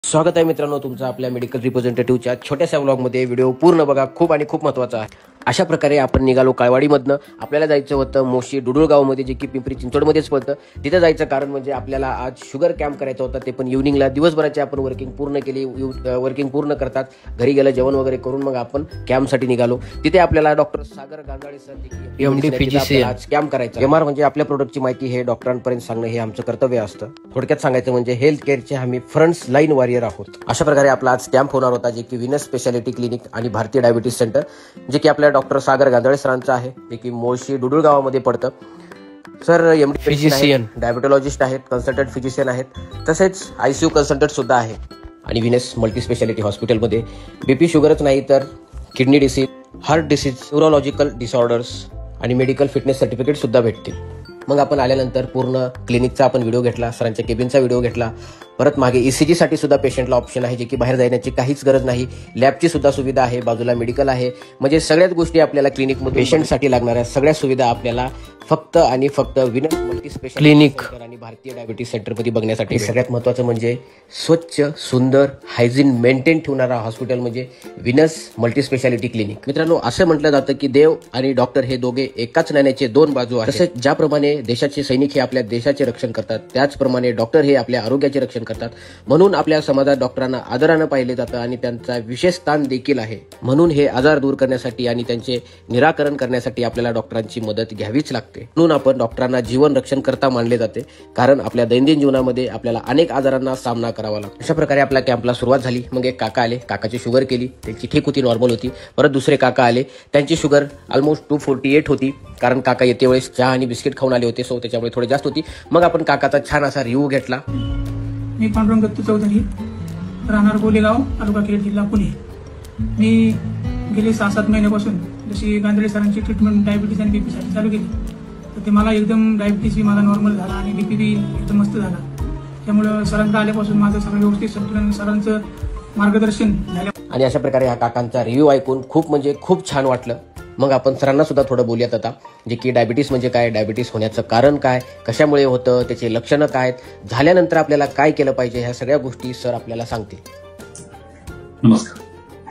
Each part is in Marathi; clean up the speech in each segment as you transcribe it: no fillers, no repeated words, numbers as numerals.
स्वागत आहे मित्रांनो तुमचं आपल्या मेडिकल रिप्रेझेंटेटिव्हच्या छोट्याशा व्लॉगमध्ये. व्हिडिओ पूर्ण बघा, खूप आणि खूप महत्त्वाचा आहे. अशा प्रकारे आपण निघालो काळवाडीमधनं. आपल्याला जायचं होतं मोशी डुडुळगावमध्ये, जे की पिंपरी चिंचवडमध्येच पडतं. तिथं जायचं कारण म्हणजे आपल्याला आज शुगर कॅम्प करायचा होता, ते पण इव्हनिंगला. दिवसभराची आपण वर्किंग पूर्ण केली. वर्किंग पूर्ण करतात घरी गेलं, जेवण वगैरे करून मग आपण कॅम्पसाठी निघालो. तिथे आपल्याला डॉक्टर सागर गांजाळे सर, MD फिजिशियन, आज कॅम्प करायचा. MR म्हणजे आपल्या प्रोडक्टची माहिती हे डॉक्टरांपर्यंत सांगणं हे आमचं कर्तव्य असतं. थोडक्यात सांगायचं म्हणजे हेल्थ केअरचे आम्ही फ्रंट लाईन वॉरियर आहोत. अशा प्रकारे आपला आज कॅम्प होणार होता, जे की विनस स्पेशालिटी क्लिनिक आणि भारतीय डायबिटीस सेंटर, जे की आपल्या डॉक्टर सागर गांजाळे सरांचं आहे, जे की मोशी डुडुळगावामध्ये पडतं. सर MD फिजिशियन, डायबिटॉलॉजिस्ट आहेत, कन्सल्टंट फिजिशियन आहेत, तसेच ICU कन्सल्टंट सुद्धा आहे. आणि विनस मल्टी स्पेशालिटी हॉस्पिटलमध्ये BP शुगरच नाही तर kidney disease, heart disease, neurological disorders आणि मेडिकल फिटनेस सर्टिफिकेट सुद्धा भेटतील. मग आपण आल्यानंतर पूर्ण क्लिनिकचा आपण व्हिडिओ घेतला, सरांच्या केबिनचा व्हिडिओ घेतला. परत मागे ECG साठी सुद्धा पेशंटला ऑप्शन आहे, जे की बाहेर जाण्याची काहीच गरज नाही. लॅबची सुद्धा सुविधा आहे, बाजूला मेडिकल आहे. म्हणजे सगळ्याच गोष्टी आपल्याला क्लिनिकमध्ये पेशंटसाठी लागणाऱ्या सगळ्या सुविधा आपल्याला फक्त आणि फक्त विनस मल्टी स्पेशालिटी क्लिनिक आणि भारतीय डायबिटीस सेंटरमध्ये बघण्यासाठी. सगळ्यात महत्त्वाचं म्हणजे स्वच्छ, सुंदर, हायजीन मेंटेन ठेवणारा हॉस्पिटल म्हणजे विनस मल्टी स्पेशालिटी क्लिनिक. मित्रांनो, असं म्हटलं जातं की देव आणि डॉक्टर हे दोघे एकाच नाण्याचे दोन बाजू आहेत. तसेच ज्याप्रमाणे देशाचे सैनिक हे आपल्या देशाचे रक्षण करतात, त्याचप्रमाणे डॉक्टर हे आपल्या आरोग्याचे रक्षण करतात. म्हणून आपल्या समाजात डॉक्टरांना आदरानं पाहिले जातं आणि त्यांचा विशेष स्थान देखील आहे. म्हणून हे आजार दूर करण्यासाठी आणि त्यांचे निराकरण करण्यासाठी आपल्याला डॉक्टरांची मदत घ्यावीच लागते. म्हणून आपण डॉक्टरांना जीवन रक्षण करता मानले जाते, कारण आपल्या दैनंदिन जीवनामध्ये आपल्याला अनेक आजारांना सामना करावा लागतो. अशा प्रकारे आपल्या कॅम्पला सुरुवात झाली. मग एक काका आले, काकाची शुगर केली, त्यांची ठीक होती, नॉर्मल होती. परत दुसरे काका आले, त्यांची शुगर ऑलमोस्ट 248 होती, कारण काका येते वेळेस चहा आणि बिस्किट खाऊन आले होते, सो त्याच्यामुळे थोडी जास्त होती. मग आपण काकाचा छान असा रिव्ह्यू घेतला. मी पांडुरंग दत्तू चौधरी, राहणार बोलेगाव, तालुका खेड, जिल्हा पुणे. मी गेले 6-7 महिन्यापासून जशी गांजाळे सरांची ट्रीटमेंट डायबिटीस आणि BP साठी चालू केली, तर ते मला एकदम डायबिटीस बी माझा नॉर्मल झाला आणि BP बी एकदम मस्त झाला. त्यामुळं सरांकडे आल्यापासून माझं सगळं व्यवस्थित संतुलन, सरांचं मार्गदर्शन झालं. आणि अशा प्रकारे हा काकांचा रिव्ह्यू ऐकून खूप म्हणजे खूप छान वाटलं. मग आपण सरांना सुद्धा थोडं बोलूयात आता, जे की डायबिटीस म्हणजे काय, डायबिटीस होण्याचं कारण काय, कशामुळे होतं, त्याचे लक्षणं काय, झाल्यानंतर आपल्याला काय केलं पाहिजे, ह्या सगळ्या गोष्टी सर आपल्याला सांगतील. नमस्कार,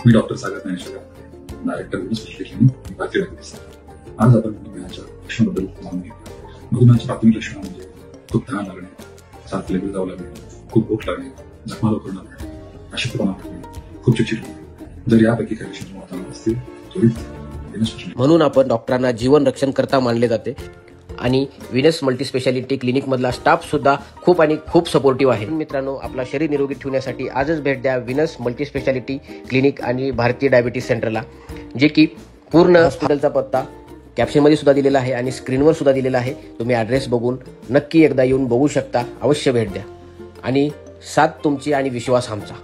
मी डॉक्टर सागर गांजाळे, डायरेक्टर भारतीय डायबिटीस. आज आपण मधुमेहाच्या लक्षणाबद्दल जाणून घेऊया. मधुमेहाची प्राथमिक लक्षणं म्हणजे खूप तहान लागणे, सारखे लेबल जाऊ लागणे, खूप भूक लागणे, जखमा लवकर लागणे, अशक्तपणा वाटणे, खूप चिडचिड होणे. जर यापैकी काही लक्षणे वातावरण असतील त्वरित. म्हणून आपण डॉक्टरांना जीवन रक्षण करता मानले जाते. आणि विनस मल्टी स्पेशालिटी क्लिनिक मधला स्टाफ सुद्धा खूप आणि खूप सपोर्टिव्ह आहे. मित्रांनो, आपला शरीर निरोगी ठेवण्यासाठी आजच भेट द्या विनस मल्टी स्पेशालिटी क्लिनिक आणि भारतीय डायबिटीस सेंटरला, जे की पूर्ण हॉस्पिटलचा पत्ता कॅप्शनमध्ये सुद्धा दिलेला आहे आणि स्क्रीनवर सुद्धा दिलेला आहे. तुम्ही ॲड्रेस बघून नक्की एकदा येऊन बघू शकता. अवश्य भेट द्या आणि साथ तुमची आणि विश्वास आमचा.